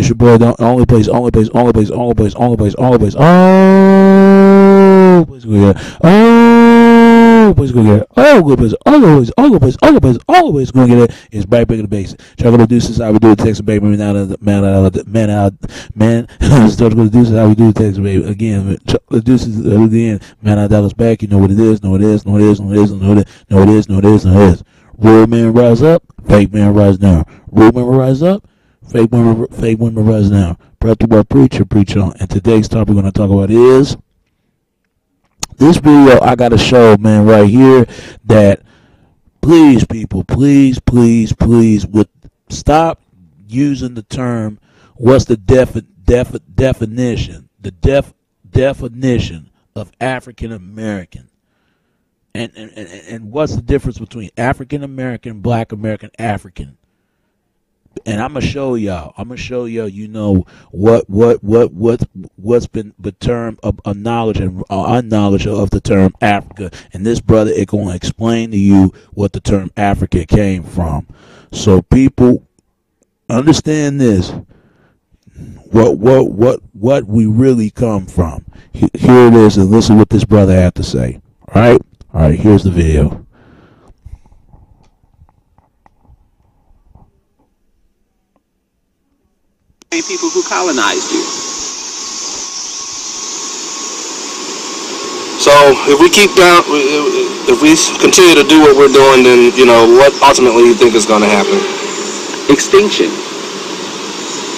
It's your boy, the only place, only place, only place, only place, only place, only place. Oh, place go get it. Oh, place go get it. Oh, good place. Oh, good place. Oh, good place. Oh, good place. Oh, good place go get it. It's back big in the base. Try to do this. How we do the Texas baby. Man. Start to do this. How we do the Texas baby again. The deuces again. Man, out Dallas back. You know what it is. Know it is. Know it is. Know it is. Know it is. Know it is. Know it is. Know it is. Real men rise up. Fake men rise down. Real men rise up. Fake women rise down. Brought to what preacher preach on. And today's topic we're going to talk about is this video. I got to show, man, right here that please, people, please, stop using the term. What's the definition? The definition of African American. And what's the difference between African American, Black American, African? And I'm gonna show y'all. You know what's been the term of knowledge and unknowledge of the term Africa. And this brother is gonna explain to you what the term Africa came from. So people, understand this. What we really come from. Here it is, and listen what this brother had to say. All right. Here's the video. People who colonized you. So if we continue to do what we're doing, then what ultimately you think is going to happen? Extinction.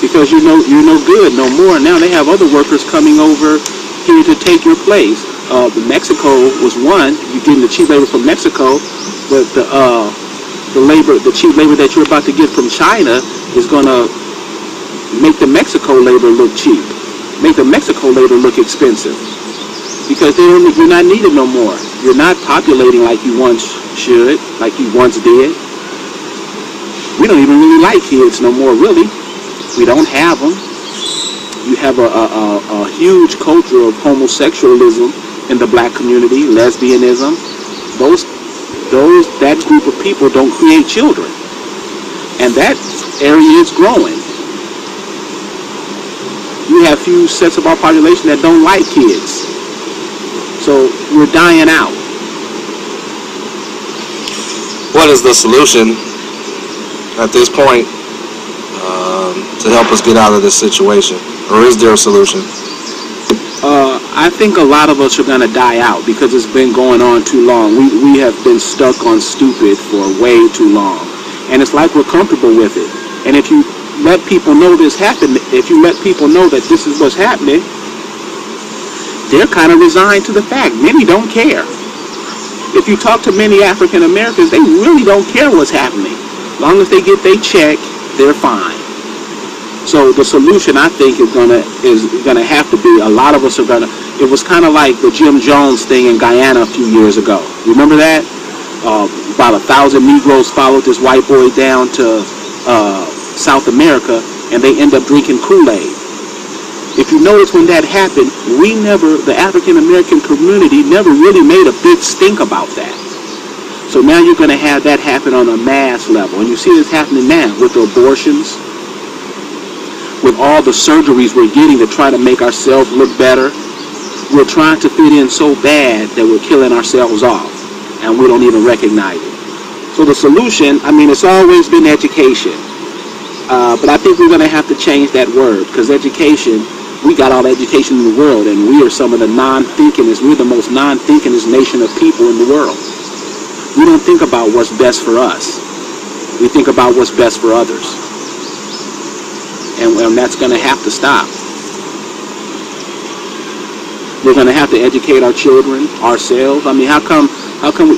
Because you're no good no more. Now they have other workers coming over here to take your place. Mexico was one. You're getting the cheap labor from Mexico, but the cheap labor that you're about to get from China is going to make the Mexico labor look cheap, make the Mexico labor look expensive, because you're not needed no more. You're not populating like you once should, like you once did. We don't even really like kids no more, really. We don't have them. You have a huge culture of homosexualism in the black community, lesbianism. That group of people don't create children, and that area is growing. You have few sets of our population that don't like kids. So we're dying out. What is the solution at this point to help us get out of this situation? Or is there a solution? I think a lot of us are going to die out because it's been going on too long. We have been stuck on stupid for way too long. And it's like we're comfortable with it. And if you let people know this happened, if you let people know that this is what's happening, they're kind of resigned to the fact. Many don't care. If you talk to many African Americans, they really don't care what's happening. As long as they get their check, they're fine. So the solution, I think, is gonna have to be, a lot of us are gonna. It was kind of like the Jim Jones thing in Guyana a few years ago. Remember that? About 1,000 Negroes followed this white boy down to South America, and they end up drinking Kool-Aid. If you notice, when that happened, the African American community never really made a big stink about that. So now you're going to have that happen on a mass level, and you see this happening now with the abortions, with all the surgeries we're getting to try to make ourselves look better. We're trying to fit in so bad that we're killing ourselves off, and we don't even recognize it. So the solution, it's always been education. But I think we're going to have to change that word, because education, we got all the education in the world, and we are some of the non-thinkingest, we're the most non-thinkingest nation of people in the world. We don't think about what's best for us. We think about what's best for others. And that's going to have to stop. We're going to have to educate our children, ourselves. How come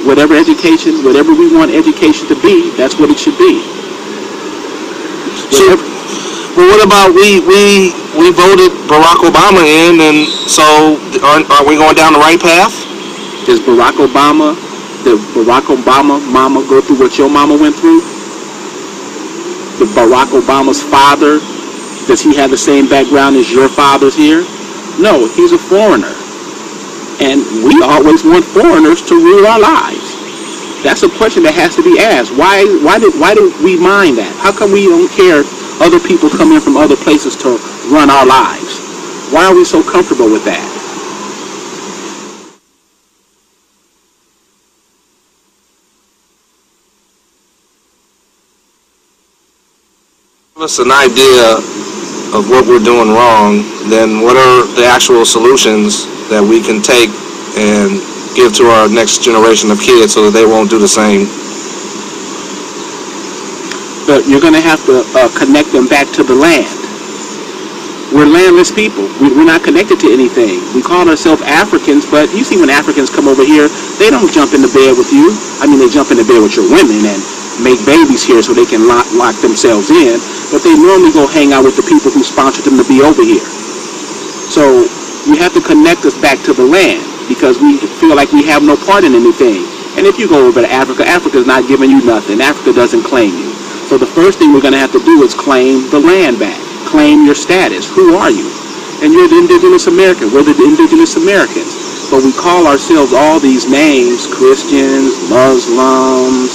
whatever we want education to be, that's what it should be. So, well, what about we voted Barack Obama in, and so are we going down the right path? Did Barack Obama mama go through what your mama went through? Did Barack Obama's father, does he have the same background as your father's here? No, he's a foreigner. And we always want foreigners to rule our lives. That's a question that has to be asked. Why do we mind that? How come we don't care other people come in from other places to run our lives. Why are we so comfortable with that? Give us an idea of what we're doing wrong, then what are the actual solutions that we can take and give to our next generation of kids so that they won't do the same? But you're going to have to connect them back to the land. We're landless people. We're not connected to anything. We call ourselves Africans, but you see when Africans come over here, they don't jump into bed with you. I mean, they jump into bed with your women and make babies here so they can lock themselves in, but they normally go hang out with the people who sponsored them to be over here. So you have to connect us back to the land because we feel like we have no part in anything. And if you go over to Africa, Africa's not giving you nothing. Africa doesn't claim you. So the first thing we're going to have to do is claim the land back. Claim your status. Who are you? And you're the indigenous American. We're the indigenous Americans. But we call ourselves all these names, Christians, Muslims,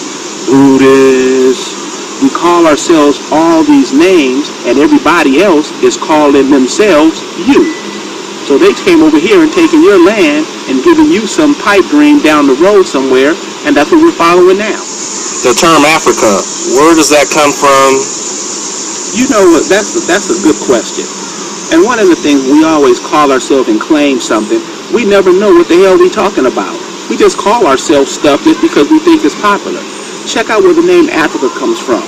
Buddhists. We call ourselves all these names, and everybody else is calling themselves you. So they came over here and taken your land and giving you some pipe dream down the road somewhere, and that's what we're following now. The term Africa, where does that come from? You know what? That's a good question. And one of the things we always call ourselves and claim something, we never know what the hell we're talking about. We just call ourselves stuff just because we think it's popular. Check out where the name Africa comes from.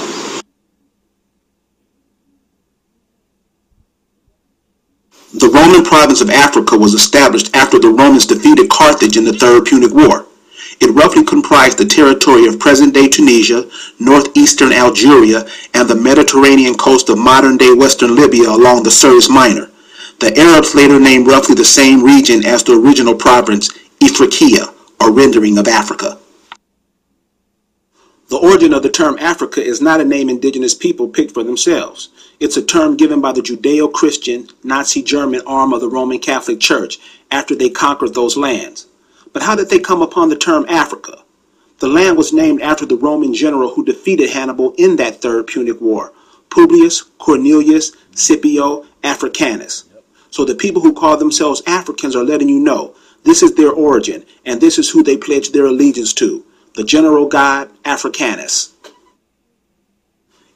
The Roman province of Africa was established after the Romans defeated Carthage in the Third Punic War. It roughly comprised the territory of present-day Tunisia, northeastern Algeria, and the Mediterranean coast of modern-day western Libya along the Suez Minor. The Arabs later named roughly the same region as the original province, Ifriqiya, or rendering of Africa. The origin of the term Africa is not a name indigenous people picked for themselves. It's a term given by the Judeo-Christian, Nazi German arm of the Roman Catholic Church after they conquered those lands. But how did they come upon the term Africa? The land was named after the Roman general who defeated Hannibal in that Third Punic War, Publius Cornelius Scipio Africanus. So the people who call themselves Africans are letting you know this is their origin, and this is who they pledge their allegiance to, the general god Africanus.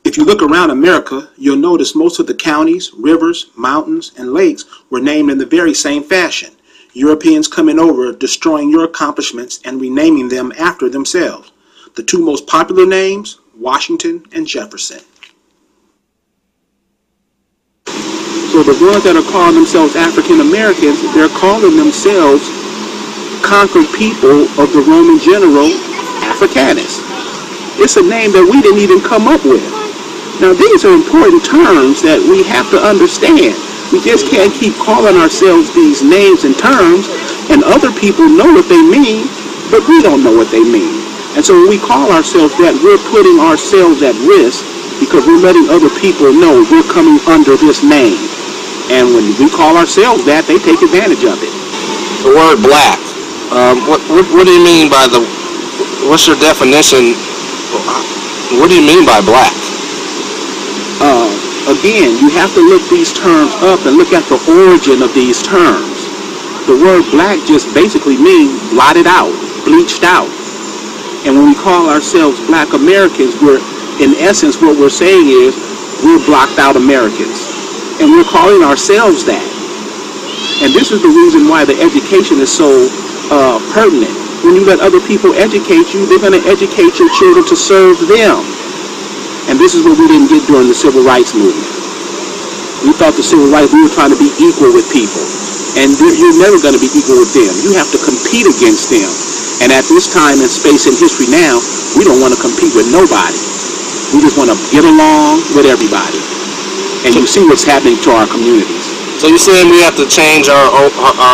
If you look around America, you'll notice most of the counties, rivers, mountains, and lakes were named in the very same fashion. Europeans coming over, destroying your accomplishments, and renaming them after themselves. The two most popular names, Washington and Jefferson. So the ones that are calling themselves African Americans, they're calling themselves conquered people of the Roman general Africanus. It's a name that we didn't even come up with. Now these are important terms that we have to understand. We just can't keep calling ourselves these names and terms, and other people know what they mean, but we don't know what they mean. And so when we call ourselves that, we're putting ourselves at risk because we're letting other people know we're coming under this name. And when we call ourselves that, they take advantage of it. The word black. What do you mean by what's your definition? What do you mean by black? Again, you have to look these terms up and look at the origin of these terms. The word black just basically means blotted out, bleached out. And when we call ourselves Black Americans, in essence, what we're saying is we're blocked out Americans. And we're calling ourselves that. And this is the reason why the education is so pertinent. When you let other people educate you, they're going to educate your children to serve them. And this is what we didn't get during the Civil Rights Movement. We thought the Civil Rights, we were trying to be equal with people. And you're never going to be equal with them. You have to compete against them. And at this time and space in history now, we don't want to compete with nobody. We just want to get along with everybody. And you see what's happening to our communities. So you're saying we have to change our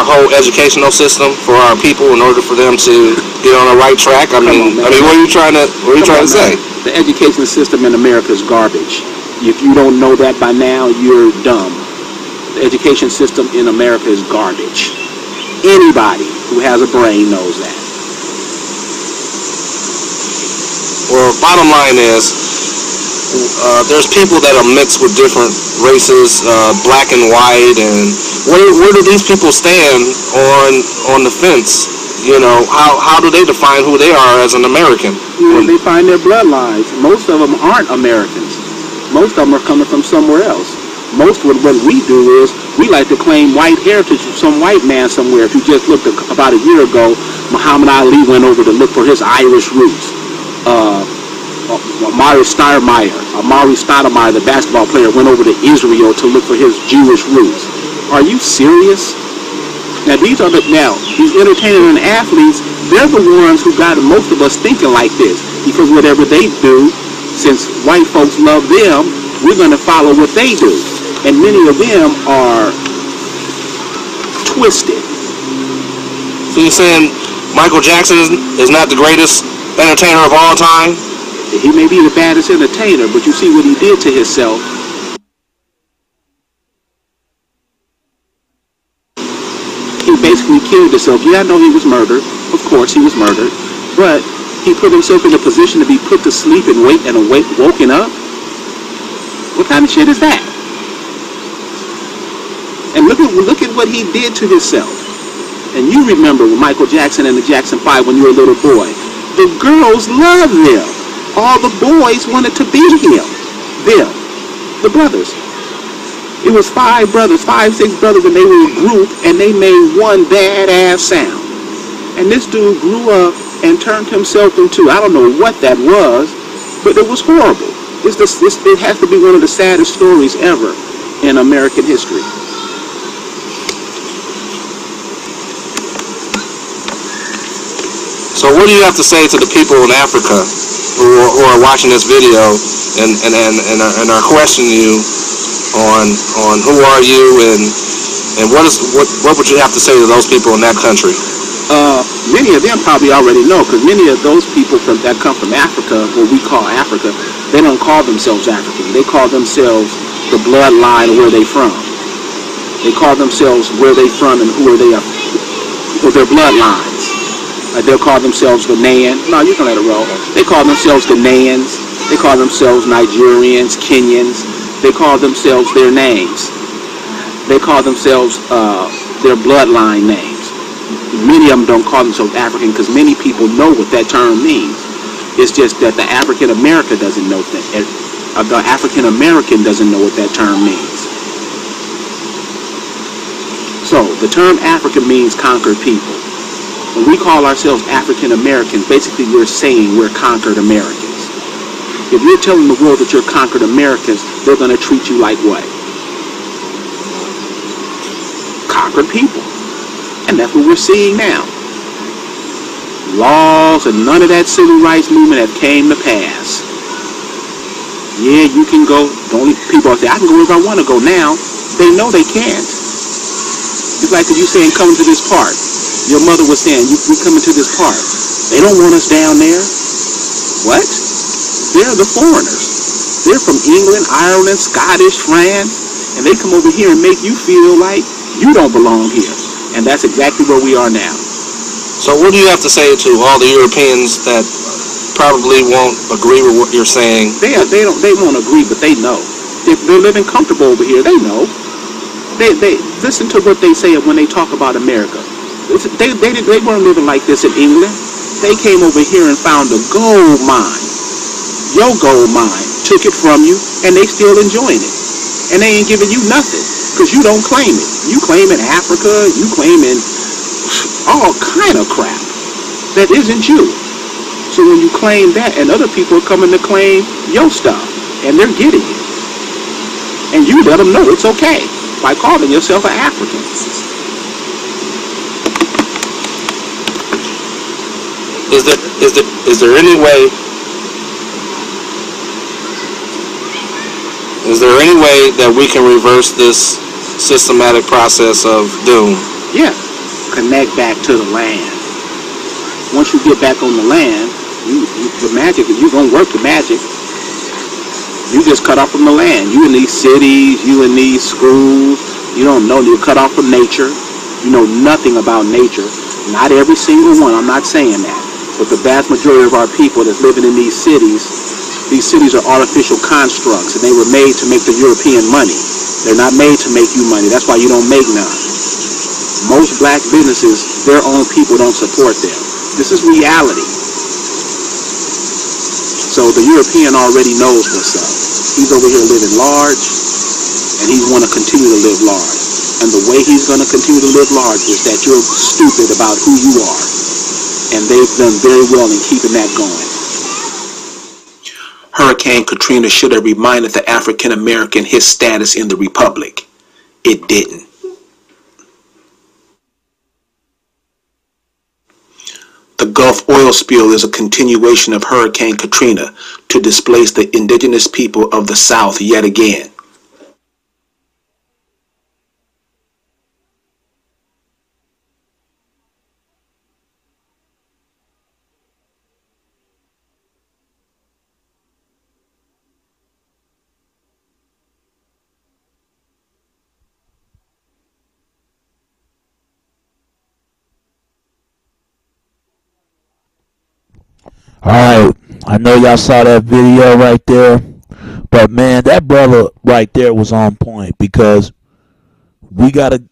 whole educational system for our people in order for them to get on the right track? I mean, what are you trying to say? The education system in America is garbage. If you don't know that by now, you're dumb. The education system in America is garbage. Anybody who has a brain knows that. Well, bottom line is, there's people that are mixed with different races, black and white, and where do these people stand on the fence? You know, how do they define who they are as an American? They find their bloodlines. Most of them aren't Americans. Most of them are coming from somewhere else. Most of what we do is we like to claim white heritage from some white man somewhere. If you just looked about a year ago, Muhammad Ali went over to look for his Irish roots. Amari Stoudemire, the basketball player, went over to Israel to look for his Jewish roots. Are you serious? Now these entertainers and athletes, they're the ones who got most of us thinking like this. Because whatever they do, since white folks love them, we're going to follow what they do. And many of them are twisted. So you're saying Michael Jackson is not the greatest entertainer of all time? He may be the baddest entertainer, but you see what he did to himself. He basically killed himself. Yeah, I know he was murdered. Of course he was murdered. But he put himself in a position to be put to sleep and woken up. What kind of shit is that? And look at what he did to himself. And you remember with Michael Jackson and the Jackson 5 when you were a little boy. The girls loved him. All the boys wanted to be him. Them. The brothers. It was 5 6 brothers, and they were a group, and they made one badass sound. And this dude grew up and turned himself into, I don't know what that was, but it was horrible. It has to be one of the saddest stories ever in American history. So what do you have to say to the people in Africa who are watching this video and are questioning you on who are you and what would you have to say to those people in that country? Many of them probably already know, because many of those people that come from Africa, what we call Africa, they don't call themselves African. They call themselves the bloodline of where they from. They call themselves where they from and who are they are, or their bloodlines. They'll call themselves Ghanaian. No, you can let it roll. They call themselves Ghanaians. They call themselves Nigerians, Kenyans. They call themselves their names. They call themselves their bloodline names. Many of them don't call themselves African because many people know what that term means. It's just that the African American doesn't know that. The African American doesn't know what that term means. So the term African means conquered people. When we call ourselves African Americans, basically we're saying we're conquered Americans. If you're telling the world that you're conquered Americans, they're going to treat you like what? Conquered people. And that's what we're seeing now. Laws and none of that civil rights movement have came to pass. Yeah, you can go. The only people say, I can go wherever I want to go now. They know they can't. It's like if you saying, come to this park. Your mother was saying, we coming to this park. They don't want us down there. What? They're the foreigners. They're from England, Ireland, Scottish, France, and they come over here and make you feel like you don't belong here. And that's exactly where we are now. So what do you have to say to all the Europeans that probably won't agree with what you're saying? They won't agree, but they know. If they're living comfortable over here, they know. They listen to what they say when they talk about America. They weren't living like this in England. They came over here and found a gold mine. Your gold mine took it from you, and they still enjoying it. And they ain't giving you nothing, because you don't claim it. You claiming Africa, you claiming all kind of crap that isn't you. So when you claim that, and other people are coming to claim your stuff, and they're getting it. And you let them know it's okay by calling yourself an African. Is there any way? Is there any way that we can reverse this systematic process of doom? Yeah, connect back to the land. Once you get back on the land, the magic, you're going to work the magic. You just cut off from the land. You in these cities, you in these schools, you don't know, you're cut off from nature. You know nothing about nature. Not every single one, I'm not saying that. But the vast majority of our people that's living in these cities, These cities are artificial constructs, and they were made to make the European money. They're not made to make you money. That's why you don't make none. Most black businesses, their own people don't support them. This is reality. So the European already knows what's up. He's over here living large, and he's want to continue to live large. And the way he's going to continue to live large is that you're stupid about who you are. And they've done very well in keeping that going. Hurricane Katrina should have reminded the African American his status in the Republic. It didn't. The Gulf oil spill is a continuation of Hurricane Katrina to displace the indigenous people of the South yet again. Alright, I know y'all saw that video right there, but man, that brother right there was on point, because we gotta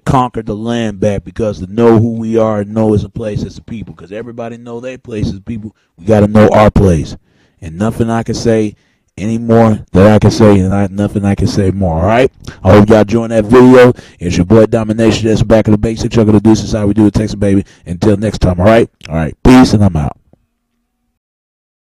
conquer the land back, because to know who we are and know as a place as a people, because everybody know their place as people, we gotta know our place. And nothing I can say anymore that I can say, and nothing I can say more. Alright, I hope y'all enjoying that video. It's your boy Domination. That's Back of the Basics. Y'all gonna do this is how we do it, Texas baby. Until next time. Alright, peace, and I'm out.